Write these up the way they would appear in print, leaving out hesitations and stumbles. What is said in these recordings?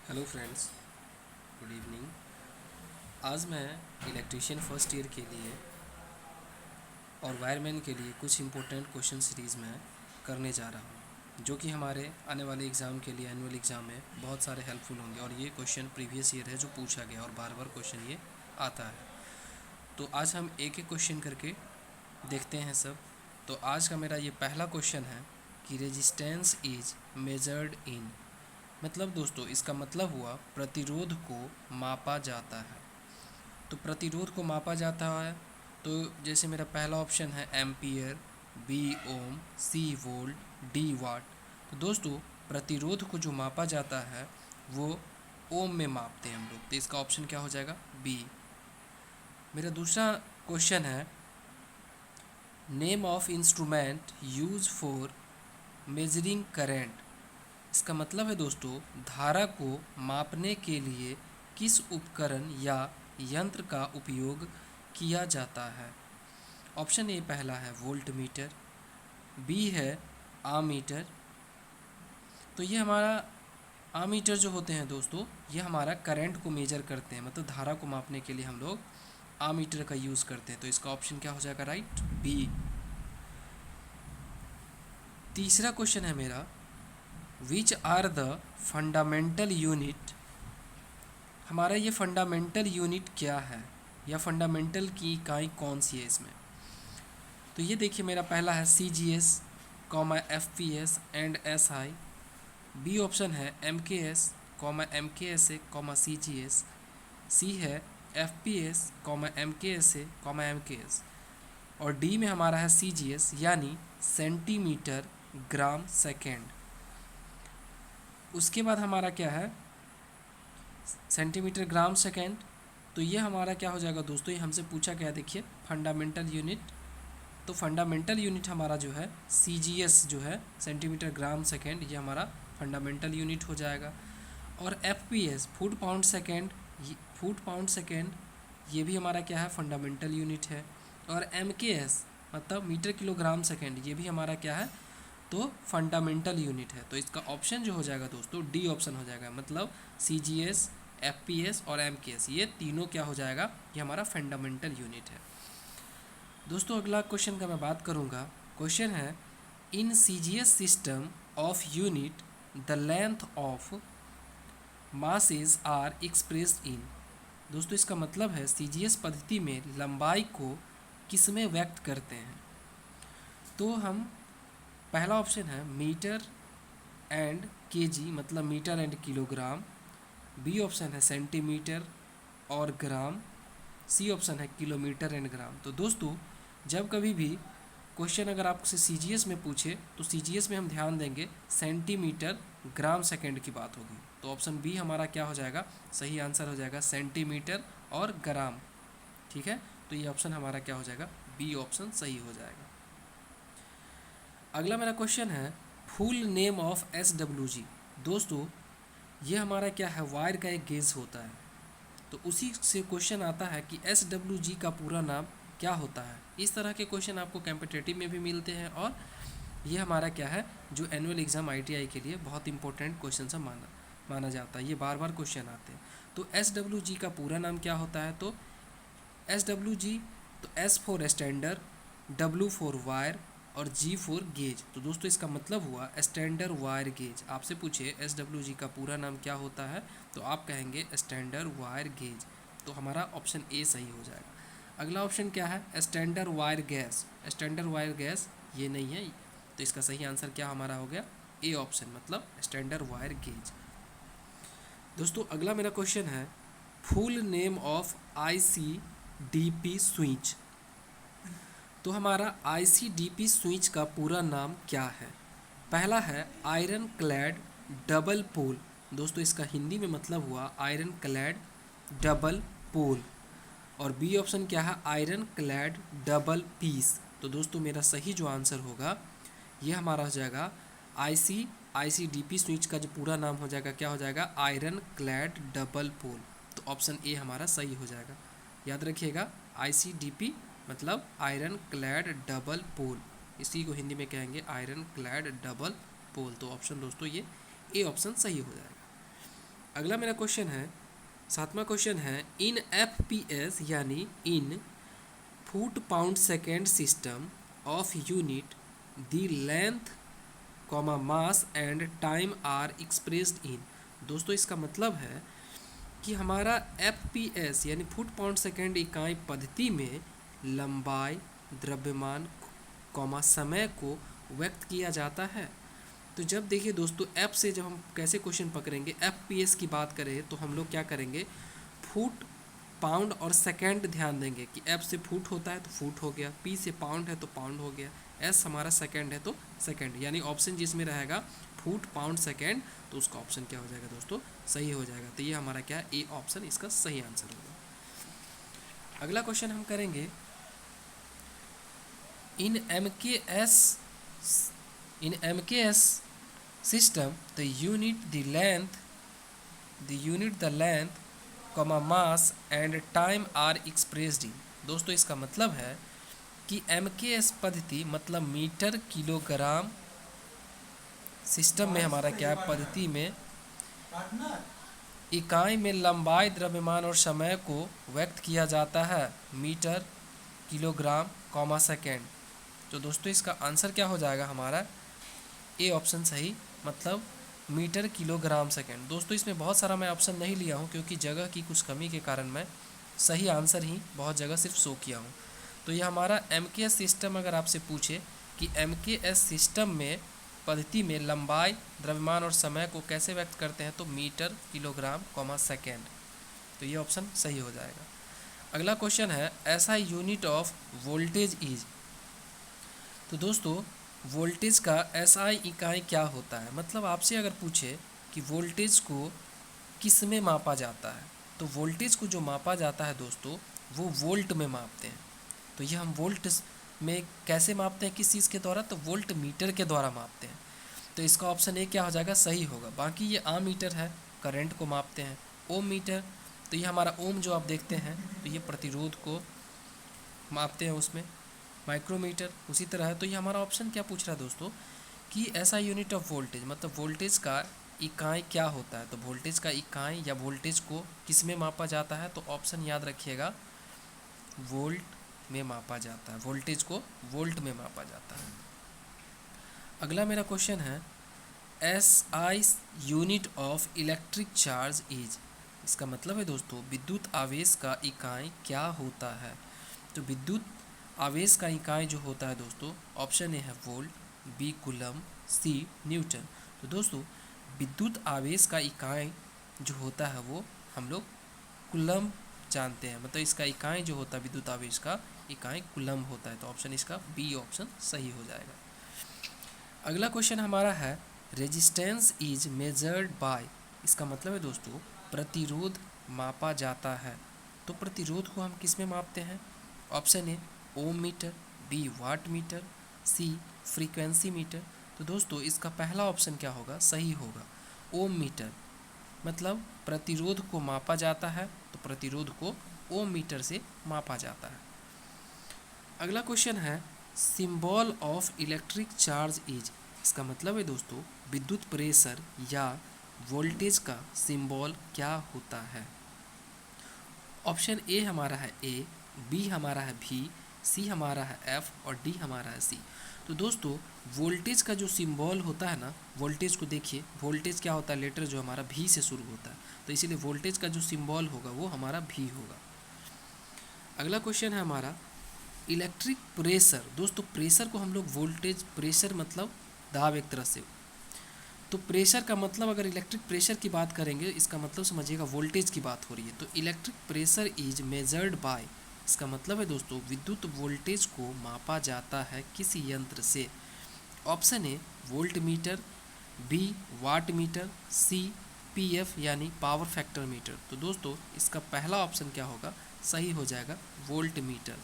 Hello friends, good evening. आज मैं electrician first year के लिए और वायरमैन के लिए कुछ इम्पोर्टेंट क्वेश्चन सीरीज़ में करने जा रहा हूँ, जो कि हमारे आने वाले एग्ज़ाम के लिए एनुअल एग्ज़ाम में बहुत सारे हेल्पफुल होंगे। और ये क्वेश्चन प्रीवियस ईयर है जो पूछा गया और बार बार क्वेश्चन ये आता है। तो आज हम एक एक क्वेश्चन करके देखते हैं सब। तो आज का मेरा ये पहला क्वेश्चन है कि रेजिस्टेंस इज मेजर्ड इन, मतलब दोस्तों इसका मतलब हुआ प्रतिरोध को मापा जाता है। तो प्रतिरोध को मापा जाता है, तो जैसे मेरा पहला ऑप्शन है एम्पियर, बी ओम, सी वोल्ट, डी वाट। तो दोस्तों प्रतिरोध को जो मापा जाता है वो ओम में मापते हैं हम लोग, तो इसका ऑप्शन क्या हो जाएगा? बी। मेरा दूसरा क्वेश्चन है name of instrument use for measuring current. इसका मतलब है दोस्तों धारा को मापने के लिए किस उपकरण या यंत्र का उपयोग किया जाता है। ऑप्शन ए पहला है वोल्ट मीटर, बी है आमीटर। तो ये हमारा आमीटर जो होते हैं दोस्तों, ये हमारा करंट को मेजर करते हैं, मतलब धारा को मापने के लिए हम लोग आमीटर का यूज़ करते हैं। तो इसका ऑप्शन क्या हो जाएगा? Right, B. तीसरा क्वेश्चन है मेरा which are the fundamental unit. हमारा ये फंडामेंटल यूनिट क्या है या फंडामेंटल की इकाई कौन सी है इसमें। तो ये देखिए मेरा पहला है CGS, FPS and SI। B option है MKS, MKSA, CGS। सी है FPS, MKSA, MKS। और डी में हमारा है CGS यानी सेंटीमीटर ग्राम सेकेंड। उसके बाद हमारा क्या है? Centimetre gram second. तो ये हमारा क्या हो जाएगा दोस्तों? ये हमसे पूछा गया, देखिए फंडामेंटल यूनिट। तो फंडामेंटल यूनिट हमारा जो है CGS जो है सेंटीमीटर ग्राम सेकेंड, ये हमारा फंडामेंटल यूनिट हो जाएगा। और FPS फुट पाउंड सेकेंड, ये भी हमारा क्या है? फंडामेंटल यूनिट है। और MKS मतलब मीटर किलोग्राम सेकेंड, ये भी हमारा क्या है? तो फंडामेंटल यूनिट है। तो इसका ऑप्शन जो हो जाएगा दोस्तों डी ऑप्शन हो जाएगा, मतलब CGS, FPS और MKS ये तीनों क्या हो जाएगा? ये हमारा फंडामेंटल यूनिट है। दोस्तों अगला क्वेश्चन का मैं बात करूँगा। क्वेश्चन है in CGS system of unit the length of masses are expressed in. दोस्तों इसका मतलब है CGS पद्धति में लंबाई को किसमें व्यक्त करते हैं। तो हम पहला ऑप्शन है मीटर एंड केजी, मतलब metre and kilogram. B option है सेंटीमीटर और ग्राम। सी ऑप्शन है किलोमीटर एंड ग्राम। तो दोस्तों जब कभी भी क्वेश्चन अगर आपसे CGS में पूछे तो CGS में हम ध्यान देंगे सेंटीमीटर ग्राम सेकेंड की बात होगी। तो ऑप्शन बी हमारा क्या हो जाएगा? सही आंसर हो जाएगा सेंटीमीटर और ग्राम। ठीक है, तो ये ऑप्शन हमारा क्या हो जाएगा? बी ऑप्शन सही हो जाएगा। अगला मेरा क्वेश्चन है फुल नेम ऑफ SWG। दोस्तों ये हमारा क्या है? वायर का एक गेज होता है। तो उसी से क्वेश्चन आता है कि SWG का पूरा नाम क्या होता है। इस तरह के क्वेश्चन आपको कॉम्पिटिटिव में भी मिलते हैं और ये हमारा क्या है, जो एनुअल एग्ज़ाम ITI के लिए बहुत इंपॉर्टेंट क्वेश्चन सा माना जाता है। ये बार बार क्वेश्चन आते हैं। तो SWG का पूरा नाम क्या होता है? तो SWG, तो S for standard, W for wire और G फॉर गेज। तो दोस्तों इसका मतलब हुआ स्टैंडर वायर गेज। आपसे पूछे SWG का पूरा नाम क्या होता है, तो आप कहेंगे स्टैंडर वायर गेज। तो हमारा ऑप्शन ए सही हो जाएगा। अगला ऑप्शन क्या है? स्टैंडर वायर गैस। स्टैंडर वायर गैस ये नहीं है, तो इसका सही आंसर क्या हमारा हो गया? ए ऑप्शन, मतलब स्टैंडर वायर गेज। दोस्तों अगला मेरा क्वेश्चन है full name of ICDP switch. तो हमारा ICDP स्विच का पूरा नाम क्या है? पहला है आयरन क्लैड डबल पोल। दोस्तों इसका हिंदी में मतलब हुआ आयरन क्लैड डबल पोल। और बी ऑप्शन क्या है? Iron clad double piece. तो दोस्तों मेरा सही जो आंसर होगा ये हमारा हो जाएगा ICDP स्विच का जो पूरा नाम हो जाएगा क्या हो जाएगा? Iron clad double pole. तो ऑप्शन ए हमारा सही हो जाएगा। याद रखिएगा ICDP मतलब आयरन क्लैड डबल पोल, इसी को हिंदी में कहेंगे आयरन क्लैड डबल पोल। तो ऑप्शन दोस्तों ये ए ऑप्शन सही हो जाएगा। अगला मेरा क्वेश्चन है, सातवां क्वेश्चन है, इन FPS यानी in foot pound second system of unit the length comma mass and time are expressed in. दोस्तों इसका मतलब है कि हमारा FPS यानी फुट पाउंड सेकेंड इकाई पद्धति में लंबाई, द्रव्यमान कॉमा समय को व्यक्त किया जाता है। तो जब देखिए दोस्तों एफ से जब हम कैसे क्वेश्चन पकड़ेंगे, FPS की बात करें तो हम लोग क्या करेंगे, फुट पाउंड और सेकेंड ध्यान देंगे कि एफ से फुट होता है तो फुट हो गया, पी से पाउंड है तो पाउंड हो गया, एस हमारा सेकेंड है तो सेकेंड, यानी ऑप्शन जिसमें रहेगा फुट पाउंड सेकेंड तो उसका ऑप्शन क्या हो जाएगा दोस्तों, सही हो जाएगा। तो ये हमारा क्या है, ए ऑप्शन इसका सही आंसर होगा। अगला क्वेश्चन हम करेंगे, इन MKS system the unit the length comma mass and time are expressed in। दोस्तों इसका मतलब है कि MKS पद्धति मतलब मीटर किलोग्राम सिस्टम में हमारा क्या है, पद्धति में इकाई में लंबाई, द्रव्यमान और समय को व्यक्त किया जाता है मीटर, किलोग्राम कॉमा सेकेंड। तो दोस्तों इसका आंसर क्या हो जाएगा हमारा, ए ऑप्शन सही, मतलब मीटर किलोग्राम सेकेंड। दोस्तों इसमें बहुत सारा मैं ऑप्शन नहीं लिया हूँ क्योंकि जगह की कुछ कमी के कारण मैं सही आंसर ही बहुत जगह सिर्फ शो किया हूँ। तो ये हमारा MKS सिस्टम, अगर आपसे पूछे कि MKS सिस्टम में पद्धति में लंबाई, द्रव्यमान और समय को कैसे व्यक्त करते हैं, तो मीटर, किलोग्राम कॉमा सेकेंड। तो ये ऑप्शन सही हो जाएगा। अगला क्वेश्चन है, ऐसा यूनिट ऑफ वोल्टेज इज। तो दोस्तों वोल्टेज का SI इकाई क्या होता है, मतलब आपसे अगर पूछे कि वोल्टेज को किस में मापा जाता है, तो वोल्टेज को जो मापा जाता है दोस्तों वो वोल्ट में मापते हैं। तो ये हम वोल्ट में कैसे मापते हैं, किस चीज़ के द्वारा, तो वोल्ट मीटर के द्वारा मापते हैं। तो इसका ऑप्शन ए क्या हो जाएगा, सही होगा। बाकी ये आम मीटर है, करंट को मापते हैं। ओम मीटर, तो ये हमारा ओम जो आप देखते हैं तो ये प्रतिरोध को मापते हैं उसमें। माइक्रोमीटर उसी तरह है। तो ये हमारा ऑप्शन क्या पूछ रहा है दोस्तों कि ऐसा यूनिट ऑफ वोल्टेज मतलब वोल्टेज का इकाई क्या होता है, तो वोल्टेज का इकाई या वोल्टेज को किस में मापा जाता है, तो ऑप्शन याद रखिएगा वोल्ट में मापा जाता है, वोल्टेज को वोल्ट में मापा जाता है। अगला मेरा क्वेश्चन है, SI unit of electric charge is. इसका मतलब है दोस्तों विद्युत आवेश का इकाई क्या होता है। तो विद्युत आवेश का इकाई जो होता है दोस्तों, ऑप्शन ए है वोल्ट, बी कूलम, सी न्यूटन। तो दोस्तों विद्युत आवेश का इकाई जो होता है वो हम लोग कूलम जानते हैं, मतलब इसका इकाई जो होता है विद्युत आवेश का इकाई कूलम होता है। तो ऑप्शन इसका बी ऑप्शन सही हो जाएगा। अगला क्वेश्चन हमारा है, रेजिस्टेंस इज मेजर्ड बाय। इसका मतलब है दोस्तों प्रतिरोध मापा जाता है। तो प्रतिरोध को हम किस में मापते हैं, option A ohm metre, B watt meter, C frequency metre. तो दोस्तों इसका पहला ऑप्शन क्या होगा, सही होगा, ओम मीटर, मतलब प्रतिरोध को मापा जाता है तो प्रतिरोध को ओम मीटर से मापा जाता है। अगला क्वेश्चन है, symbol of electric charge is. इसका मतलब है दोस्तों विद्युत प्रेशर या वोल्टेज का सिंबल क्या होता है। ऑप्शन ए हमारा है ए, बी हमारा है भी, सी हमारा है एफ और डी हमारा है सी। तो दोस्तों वोल्टेज का जो सिंबल होता है ना, वोल्टेज को देखिए, वोल्टेज क्या होता है, लेटर जो हमारा भी से शुरू होता है, तो इसीलिए वोल्टेज का जो सिंबल होगा वो हमारा भी होगा। अगला क्वेश्चन है हमारा, इलेक्ट्रिक प्रेशर। दोस्तों प्रेशर को हम लोग वोल्टेज, प्रेशर मतलब दाब एक तरह से, तो प्रेशर का मतलब अगर इलेक्ट्रिक प्रेशर की बात करेंगे इसका मतलब समझिएगा वोल्टेज की बात हो रही है। तो electric pressure is measured by, इसका मतलब है दोस्तों विद्युत वोल्टेज को मापा जाता है किस यंत्र से। Option A voltmeter, B watt meter, C PF यानी पावर फैक्टर मीटर। तो दोस्तों इसका पहला ऑप्शन क्या होगा, सही हो जाएगा वोल्ट मीटर।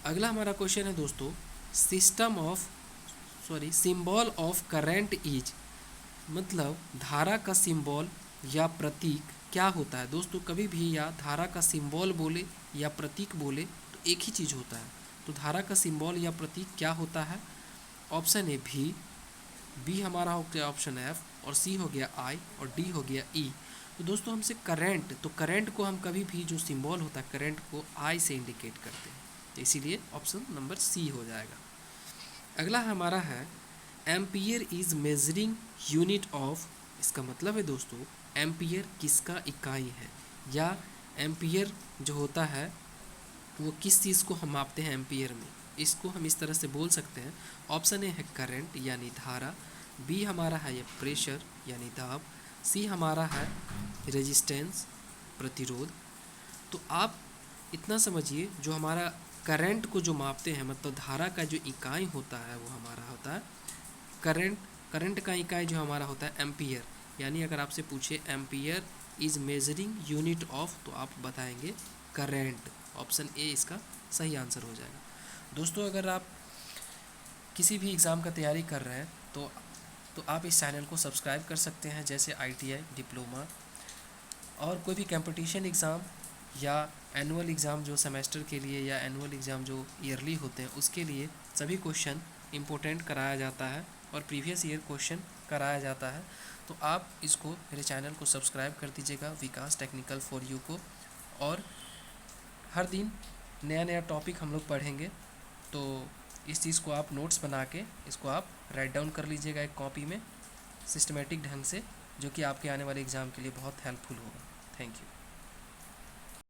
अगला हमारा क्वेश्चन है दोस्तों, सिंबल ऑफ करंट इज, मतलब धारा का सिंबल या प्रतीक क्या होता है। दोस्तों कभी भी या धारा का सिंबल बोले या प्रतीक बोले तो एक ही चीज़ होता है। तो धारा का सिंबल या प्रतीक क्या होता है, ऑप्शन ए भी, बी हमारा हो गया ऑप्शन एफ और सी हो गया आई और डी हो गया ई। तो दोस्तों हमसे करंट, तो करंट को हम कभी भी जो सिंबल होता है करंट को आई से इंडिकेट करते हैं, तो इसीलिए ऑप्शन नंबर सी हो जाएगा। अगला हमारा है ampere is measuring unit of. इसका मतलब है दोस्तों एम्पियर किसका इकाई है, या एम्पियर जो होता है वो किस चीज़ को हम मापते हैं एम्पियर में। इसको हम इस तरह से बोल सकते हैं। ऑप्शन ए है करंट यानी धारा, बी हमारा है ये प्रेशर यानी दाब, सी हमारा है रेजिस्टेंस प्रतिरोध। तो आप इतना समझिए जो हमारा करंट को जो मापते हैं, मतलब धारा का जो इकाई होता है वो हमारा होता है करंट। करंट का इकाई जो हमारा होता है एम्पियर, यानी अगर आपसे पूछे ampere is measuring unit of, तो आप बताएंगे करंट। ऑप्शन ए इसका सही आंसर हो जाएगा। दोस्तों अगर आप किसी भी एग्ज़ाम का तैयारी कर रहे हैं तो आप इस चैनल को सब्सक्राइब कर सकते हैं, जैसे ITI, डिप्लोमा और कोई भी कंपटीशन एग्ज़ाम या एनुअल एग्ज़ाम जो सेमेस्टर के लिए या एनुअल एग्ज़ाम जो ईयरली होते हैं उसके लिए सभी क्वेश्चन इम्पोर्टेंट कराया जाता है और प्रीवियस ईयर क्वेश्चन कराया जाता है। तो आप इसको मेरे चैनल को सब्सक्राइब कर दीजिएगा, विकास टेक्निकल फॉर यू को। और हर दिन नया नया टॉपिक हम लोग पढ़ेंगे, तो इस चीज़ को आप नोट्स बना के इसको आप राइट डाउन कर लीजिएगा एक कॉपी में सिस्टमेटिक ढंग से, जो कि आपके आने वाले एग्ज़ाम के लिए बहुत हेल्पफुल होगा। Thank you.